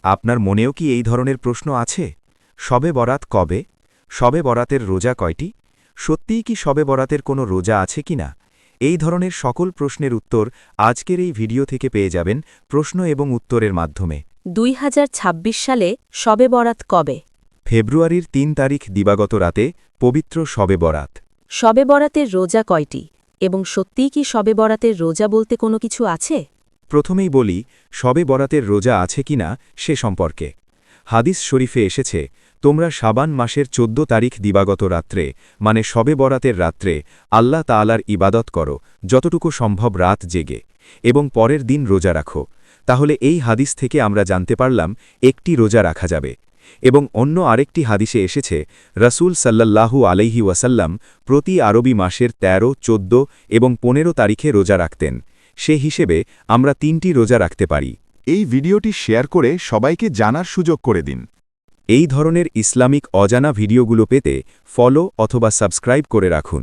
আপনার মনেও কি এই ধরনের প্রশ্ন আছে? শবে বরাত কবে? শবে বরাতের রোজা কয়টি? সত্যিই কি শবে বরাতের কোনো রোজা আছে কি না? এই ধরনের সকল প্রশ্নের উত্তর আজকের এই ভিডিও থেকে পেয়ে যাবেন প্রশ্ন এবং উত্তরের মাধ্যমে। 2026 সালে শবে বরাত কবে? ফেব্রুয়ারির ৩ তারিখ দিবাগত রাতে পবিত্র শবে বরাত। শবে বরাতের রোজা কয়টি এবং সত্যিই কি শবে বরাতের রোজা বলতে কোনো কিছু আছে? প্রথমেই বলি শবে বরাতের রোজা আছে কিনা সে সম্পর্কে। হাদিস শরীফে এসেছে, তোমরা শাবান মাসের ১৪ তারিখ দিবাগত রাত্রে মানে শবে বরাতের রাত্রে আল্লাহ তাআলার ইবাদত করো যতটুকু সম্ভব রাত জেগে, এবং পরের দিন রোজা রাখো। তাহলে এই হাদিস থেকে আমরা জানতে পারলাম একটি রোজা রাখা যাবে। এবং অন্য আরেকটি হাদিসে এসেছে, রাসূল সাল্লাল্লাহু আলাইহি ওয়াসাল্লাম প্রতি আরবি মাসের ১৩, ১৪ এবং ১৫ তারিখে রোজা রাখতেন। সে হিসেবে আমরা ৩টি রোজা রাখতে পারি। এই ভিডিওটি শেয়ার করে সবাইকে জানার সুযোগ করে দিন। এই ধরনের ইসলামিক অজানা ভিডিওগুলো পেতে ফলো অথবা সাবস্ক্রাইব করে রাখুন।